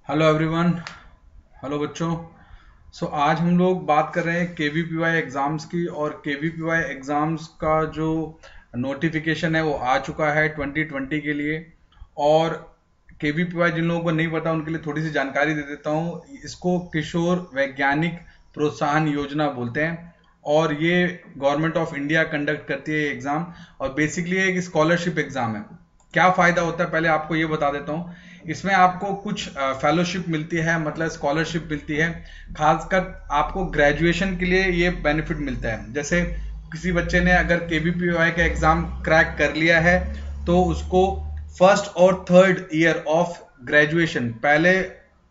Hello everyone. Hello बच्चों। आज हम लोग बात कर रहे हैं केवीपीवाई एग्ज़ाम्स की। और केवीपीवाई एग्ज़ाम्स का जो नोटिफिकेशन है वो आ चुका है 2020 के लिए। और केवीपीवाई जिन लोगों को नहीं पता उनके लिए थोड़ी सी जानकारी दे देता हूँ। इसको किशोर वैज्ञानिक प्रोत्साहन योजना बोलते हैं और ये गवर्नमेंट ऑफ इंडिया कंडक्ट करती है ये एग्ज़ाम। और बेसिकली एक स्कॉलरशिप एग्ज़ाम है। क्या फ़ायदा होता है पहले आपको ये बता देता हूँ। इसमें आपको कुछ फेलोशिप मिलती है, मतलब स्कॉलरशिप मिलती है। खासकर आपको ग्रेजुएशन के लिए ये बेनिफिट मिलता है। जैसे किसी बच्चे ने अगर केवीपीवाई का एग्ज़ाम क्रैक कर लिया है तो उसको फर्स्ट और थर्ड ईयर ऑफ ग्रेजुएशन, पहले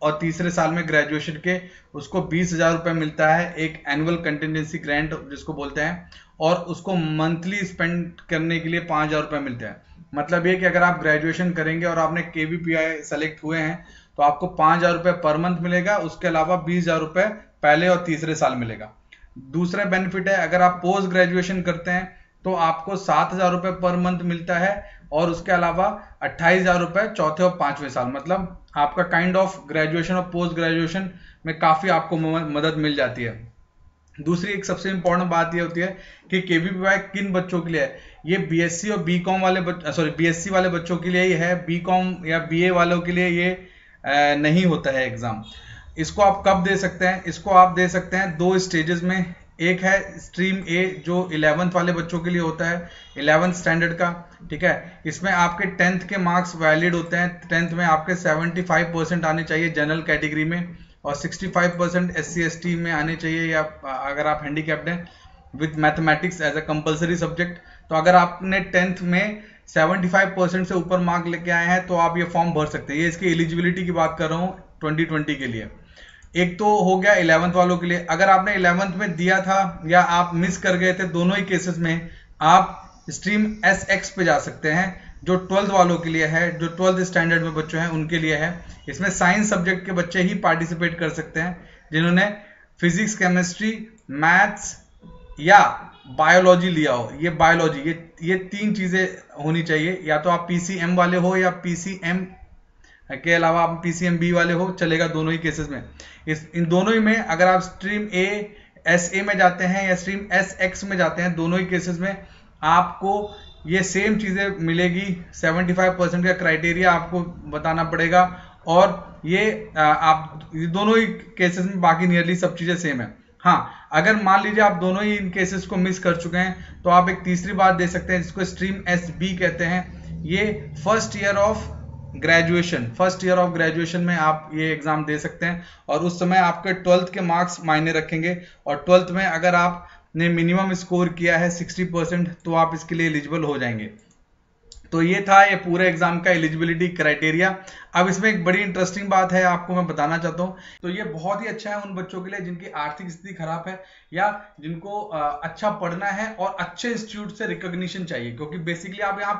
और तीसरे साल में ग्रेजुएशन के, उसको 20,000 रुपये मिलता है, एक एनुअल कंटिजेंसी ग्रांट जिसको बोलते हैं। और उसको मंथली स्पेंड करने के लिए 5,000 रुपये मिलते हैं। मतलब ये कि अगर आप ग्रेजुएशन करेंगे और आपने केवीपीवाई सेलेक्ट हुए हैं तो आपको 5,000 रुपये पर मंथ मिलेगा। उसके अलावा 20,000 रुपये पहले और तीसरे साल मिलेगा। दूसरा बेनिफिट है, अगर आप पोस्ट ग्रेजुएशन करते हैं तो आपको 7,000 रुपये पर मंथ मिलता है। और उसके अलावा 28,000 रुपये चौथे और पांचवें साल। मतलब आपका काइंड ऑफ ग्रेजुएशन और पोस्ट ग्रेजुएशन में काफी आपको मदद मिल जाती है। दूसरी एक सबसे इंपॉर्टेंट बात यह होती है कि केवीपीवाई किन बच्चों के लिए है। ये बीएससी और बीकॉम वाले बीएससी वाले बच्चों के लिए ही है। बीकॉम या बीए वालों के लिए ये नहीं होता है एग्जाम। इसको आप कब दे सकते हैं? इसको आप दे सकते हैं दो स्टेजेस में। एक है स्ट्रीम ए जो 11th वाले बच्चों के लिए होता है, 11th स्टैंडर्ड का। ठीक है, इसमें आपके 10th के मार्क्स वैलिड होते हैं। 10th में आपके 75% आने चाहिए जनरल कैटेगरी में और 65% SC ST में आने चाहिए, या अगर आप हैंडीकैप्ड हैं, with mathematics as a compulsory subject. तो अगर आपने 10th में 75% से ऊपर मार्क लेके आए हैं तो आप ये फॉर्म भर सकते हैं। ये इसकी एलिजिबिलिटी की बात कर रहा हूँ 2020 के लिए। एक तो हो गया 11th वालों के लिए। अगर आपने 11th में दिया था या आप मिस कर गए थे, दोनों ही केसेस में आप स्ट्रीम SX पे जा सकते हैं, जो 12th वालों के लिए है, जो 12th स्टैंडर्ड में बच्चे हैं उनके लिए है। इसमें साइंस सब्जेक्ट के बच्चे ही पार्टिसिपेट कर सकते हैं, जिन्होंने फिजिक्स, केमिस्ट्री, मैथ्स या बायोलॉजी लिया हो। ये बायोलॉजी, ये तीन चीजें होनी चाहिए। या तो आप PCM वाले हो या PCM के अलावा आप PCMB वाले हो, चलेगा दोनों ही केसेस में। इन दोनों ही में अगर आप स्ट्रीम SA में जाते हैं या स्ट्रीम SX में जाते हैं, दोनों ही केसेस में आपको ये सेम चीजें मिलेगी। 75% का क्राइटेरिया आपको बताना पड़ेगा। और ये आप दोनों ही केसेस में बाकी नियरली सब चीजें सेम है। हाँ, अगर मान लीजिए आप दोनों ही इन केसेस को मिस कर चुके हैं तो आप एक तीसरी बात दे सकते हैं जिसको स्ट्रीम SB कहते हैं। ये फर्स्ट ईयर ऑफ ग्रेजुएशन में आप ये एग्जाम दे सकते हैं। और उस समय आपके 12th के मार्क्स मायने रखेंगे। और 12th में अगर आपने मिनिमम स्कोर किया है 60% तो आप इसके लिए एलिजिबल हो जाएंगे। तो ये था ये पूरे एग्जाम का एलिजिबिलिटी क्राइटेरिया। अब इसमें एक बड़ी इंटरेस्टिंग बात है, आपको मैं बताना चाहता हूँ। तो ये बहुत ही अच्छा है उन बच्चों के लिए जिनकी आर्थिक स्थिति खराब है या जिनको अच्छा पढ़ना है और अच्छे इंस्टीट्यूट से रिकॉग्निशन चाहिए। क्योंकि बेसिकली आप यहाँ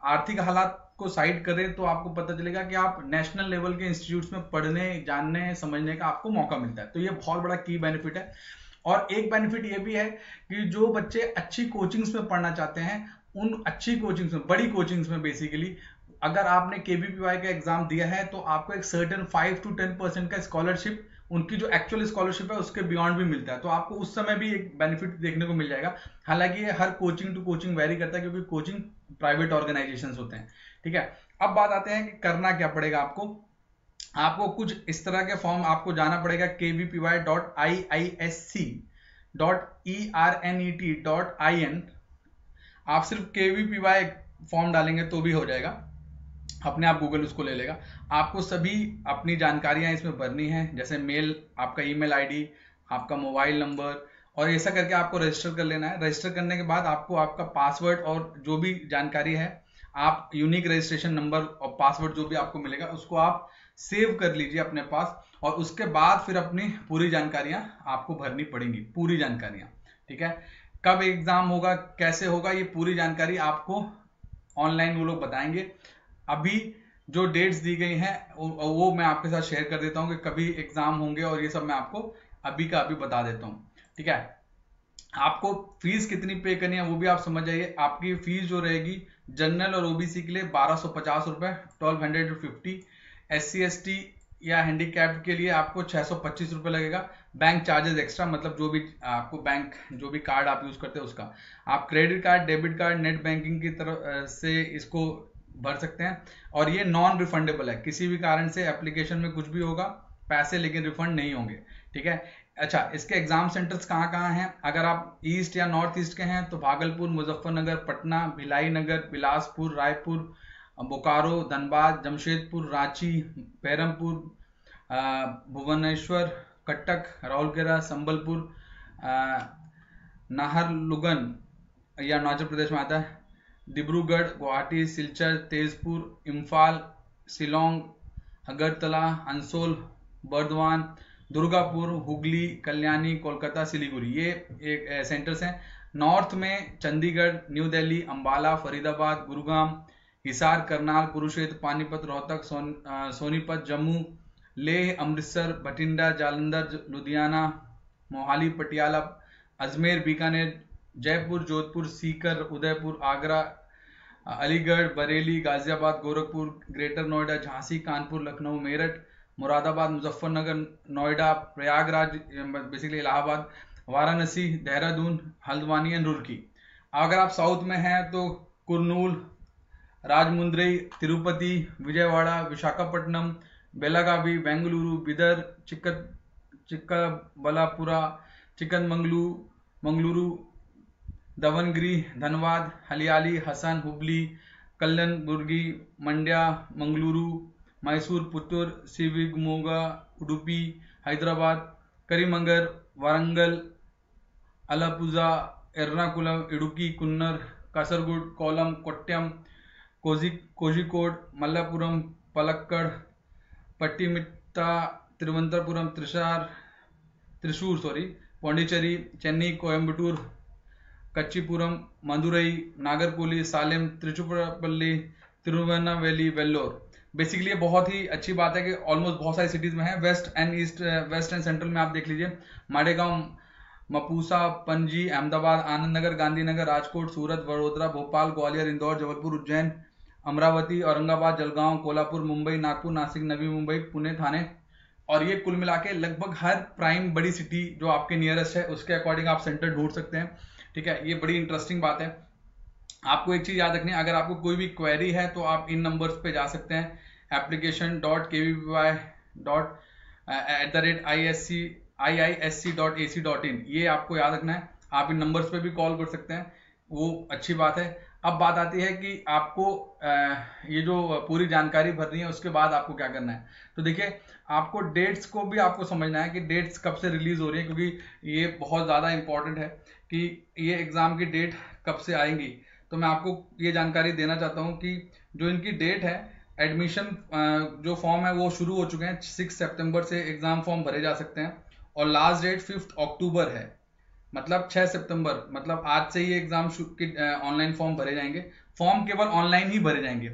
आर्थिक हालात को साइड करें तो आपको पता चलेगा कि आप नेशनल लेवल के इंस्टीट्यूट्स में पढ़ने, जानने, समझने का आपको मौका मिलता है। तो ये बहुत बड़ा की बेनिफिट है। और एक बेनिफिट ये भी है कि जो बच्चे अच्छी कोचिंग्स में पढ़ना चाहते हैं, उन अच्छी कोचिंग्स में, बड़ी कोचिंग्स में बेसिकली, अगर आपने केवीपीवाई का एग्जाम दिया है तो आपको एक सर्टेन 5 to 10% का स्कॉलरशिप, उनकी जो एक्चुअल स्कॉलरशिप है उसके बियॉन्ड भी मिलता है। तो आपको उस समय भी एक बेनिफिट देखने को मिल जाएगा। हालांकि ये हर कोचिंग टू कोचिंग वेरी करता है क्योंकि कोचिंग प्राइवेट ऑर्गेनाइजेशंस होते हैं। ठीक है, अब बात आते हैं कि करना क्या पड़ेगा आपको। आपको कुछ इस तरह के फॉर्म आपको जाना पड़ेगा kvpy.iisc.ernet.in। आप सिर्फ KVPY फॉर्म डालेंगे तो भी हो जाएगा, अपने आप गूगल उसको ले लेगा। आपको सभी अपनी जानकारियां इसमें भरनी है, जैसे मेल, आपका ईमेल आईडी, आपका मोबाइल नंबर, और ऐसा करके आपको रजिस्टर कर लेना है। रजिस्टर करने के बाद आपको आपका पासवर्ड और जो भी जानकारी है, आप यूनिक रजिस्ट्रेशन नंबर और पासवर्ड जो भी आपको मिलेगा उसको आप सेव कर लीजिए अपने पास। और उसके बाद फिर अपनी पूरी जानकारियां आपको भरनी पड़ेंगी, पूरी जानकारियां। ठीक है, कब एग्जाम होगा, कैसे होगा, ये पूरी जानकारी आपको ऑनलाइन वो लोग बताएंगे। अभी जो डेट्स दी गई हैं वो मैं आपके साथ शेयर कर देता हूं कि कभी एग्जाम होंगे, और ये सब मैं आपको अभी का अभी बता देता हूं। ठीक है, आपको फीस कितनी पे करनी है वो भी आप समझ जाइए। आपकी फीस जो रहेगी जनरल और OBC के लिए 1250 रुपए, 1250। SC ST या हैंडीकैप के लिए आपको 625 रुपये लगेगा। बैंक चार्जेस एक्स्ट्रा, मतलब जो भी आपको बैंक जो भी कार्ड आप यूज करते हैं उसका। आप credit card, debit card, net banking की तरफ से इसको भर सकते हैं, और ये नॉन रिफंडेबल है। किसी भी कारण से एप्लीकेशन में कुछ भी होगा पैसे लेकिन रिफंड नहीं होंगे, ठीक है। अच्छा, इसके एग्जाम सेंटर्स कहाँ कहाँ हैं? अगर आप ईस्ट या नॉर्थ ईस्ट के हैं तो भागलपुर, मुजफ्फरनगर, पटना, भिलाई नगर, बिलासपुर, रायपुर, बोकारो, धनबाद, जमशेदपुर, रांची, पेरमपुर, भुवनेश्वर, कटक, राउरकेला, संबलपुर, नाहरलगुन या अरुणाचल प्रदेश में आता है, डिब्रूगढ़, गुवाहाटी, सिलचर, तेजपुर, इम्फाल, शिलोंग, अगरतला, अंसोल, बर्दवान, दुर्गापुर, हुगली, कल्याणी, कोलकाता, सिलीगुड़ी, ये एक सेंटर्स हैं। नॉर्थ में Chandigarh, new Delhi, Ambala, Faridabad, Gurugram, Hisar, Karnal, Kurukshetra, Panipat, Rohtak, Sonipat, Jammu, Leh, Amritsar, Bathinda, Jalandhar, Ludhiana, Mohali, Patiala, Ajmer, Bikaner, Jaipur, Jodhpur, Sikar, Udaipur, Agra, Aligarh, Bareilly, Ghaziabad, Gorakhpur, greater Noida, Jhansi, Kanpur, Lucknow, Meerut, Moradabad, Muzaffarnagar, Noida, Prayagraj basically Allahabad, Varanasi, Dehradun, Haldwani and Roorkee. अगर आप साउथ में हैं तो कुर्नूल, राजमुंद्री, तिरुपति, विजयवाड़ा, विशाखापट्टनम, बेलागावी, बेंगलुरु, बिदर, चिक्काबल्लापुरा, मंगलुरु, दावनगिरी, धनबाद, हलियाली, हसन, हुबली, कल्लनबुर्गी, मंड्या, मंगलुरु, मैसूर, पुत्तूर, शिवमोगा, उडुपी, हैदराबाद, करीमंगर, वारंगल, अलापुजा, एर्नाकुलम, इडुक्की, कुन्नर, कासरगोड, कोलम, कोट्टयम, कोझिकोड, मल्लापुरम, पलक्कड़, पट्टिमिट्टा, तिरुवनंतपुरम, त्रिशूर, पांडिचेरी, चेन्नई, कोयम्बटूर, कच्चीपुरम, मदुरई, नागरकोली, सालेम, तिरुचिरापल्ली, तिरुवन्नावेली, वेल्लोर। बेसिकली ये बहुत ही अच्छी बात है कि ऑलमोस्ट बहुत सारी सिटीज में है। वेस्ट एंड सेंट्रल में आप देख लीजिए, माडेगांव, मपूसा, पणजी, अहमदाबाद, आनंद नगर, गांधीनगर, राजकोट, सूरत, वडोदरा, भोपाल, ग्वालियर, इंदौर, जबलपुर, उज्जैन, अमरावती, औरंगाबाद, जलगांव, कोल्हापुर, मुंबई, नागपुर, नासिक, नवी मुंबई, पुणे, थाने। और ये कुल मिला के लगभग हर प्राइम बड़ी सिटी जो आपके नियरेस्ट है उसके अकॉर्डिंग आप सेंटर ढूंढ सकते हैं, ठीक है। ये बड़ी इंटरेस्टिंग बात है। आपको एक चीज याद रखनी है, अगर आपको कोई भी क्वेरी है तो आप इन नंबर्स पे जा सकते हैं, application.kvpy@iisc.ac.in, ये आपको याद रखना है। आप इन नंबर्स पे भी कॉल कर सकते हैं, वो अच्छी बात है। अब बात आती है कि आपको ये जो पूरी जानकारी भरनी है उसके बाद आपको क्या करना है। तो देखिए, आपको डेट्स को भी आपको समझना है कि डेट्स कब से रिलीज हो रही है, क्योंकि ये बहुत ज़्यादा इंपॉर्टेंट है कि ये एग्ज़ाम की डेट कब से आएंगी। तो मैं आपको ये जानकारी देना चाहता हूँ कि जो इनकी डेट है, एडमिशन जो फॉर्म है वो शुरू हो चुके हैं। 6 सितंबर से एग्ज़ाम फॉर्म भरे जा सकते हैं और लास्ट डेट 5 अक्टूबर है, मतलब 6 सितंबर, मतलब आज से ही एग्जाम ऑनलाइन फॉर्म भरे जाएंगे। फॉर्म केवल ऑनलाइन ही भरे जाएंगे,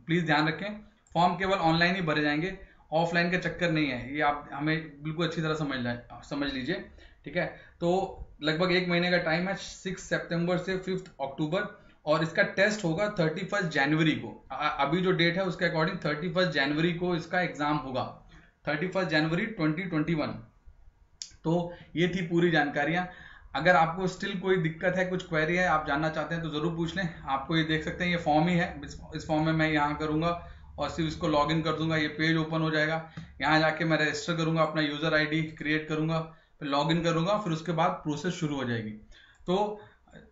प्लीज ध्यान रखें, फॉर्म केवल ऑनलाइन ही भरे जाएंगे, ऑफलाइन का चक्कर नहीं है। ये आप हमें बिल्कुल अच्छी तरह समझ लीजिए, ठीक है। तो लगभग 1 महीने का टाइम है, 6 सितंबर से 5 अक्टूबर, और इसका टेस्ट होगा 31 जनवरी को। अभी जो डेट है उसके अकॉर्डिंग 31 जनवरी को इसका एग्जाम होगा, 31 जनवरी 2021। तो ये थी पूरी जानकारियां। अगर आपको स्टिल कोई दिक्कत है, कुछ क्वेरी है, आप जानना चाहते हैं तो जरूर पूछ लें। आपको ये देख सकते हैं, ये फॉर्म ही है। इस फॉर्म में मैं यहाँ करूंगा और सिर्फ इसको लॉग इन कर दूंगा, ये पेज ओपन हो जाएगा। यहाँ जाके मैं रजिस्टर करूंगा, अपना यूजर आईडी क्रिएट करूंगा, फिर लॉग इन करूंगा, फिर उसके बाद प्रोसेस शुरू हो जाएगी। तो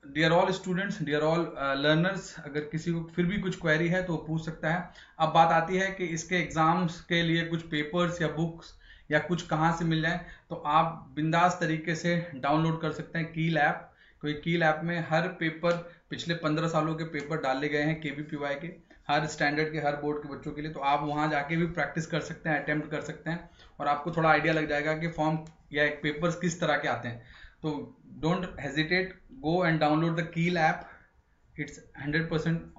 dear all students, dear all learners, अगर किसी को फिर भी कुछ क्वेरी है तो पूछ सकता है। अब बात आती है कि इसके एग्जाम्स के लिए कुछ पेपर्स या बुक्स या कुछ कहाँ से मिल जाए, तो आप बिंदास तरीके से डाउनलोड कर सकते हैं कील ऐप, क्योंकि कील ऐप में हर पेपर, पिछले 15 सालों के पेपर डाले गए हैं केवीपीवाई के, हर स्टैंडर्ड के, हर बोर्ड के बच्चों के लिए। तो आप वहाँ जाके भी प्रैक्टिस कर सकते हैं, अटेम्प्ट कर सकते हैं, और आपको थोड़ा आइडिया लग जाएगा कि फॉर्म या पेपर्स किस तरह के आते हैं। तो don't hesitate, go and download the Keel app, it's 100%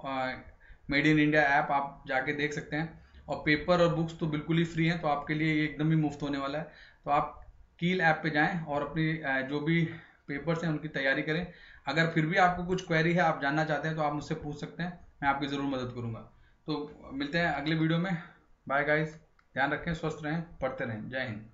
made in India app, आप जाके देख सकते हैं। और पेपर और बुक्स तो बिल्कुल ही फ्री हैं, तो आपके लिए ये एकदम ही मुफ्त होने वाला है। तो आप कील ऐप पे जाएं और अपनी जो भी पेपर्स हैं उनकी तैयारी करें। अगर फिर भी आपको कुछ क्वेरी है, आप जानना चाहते हैं, तो आप मुझसे पूछ सकते हैं, मैं आपकी ज़रूर मदद करूंगा। तो मिलते हैं अगले वीडियो में, बाय गाइस। ध्यान रखें, स्वस्थ रहें, पढ़ते रहें। जय हिंद।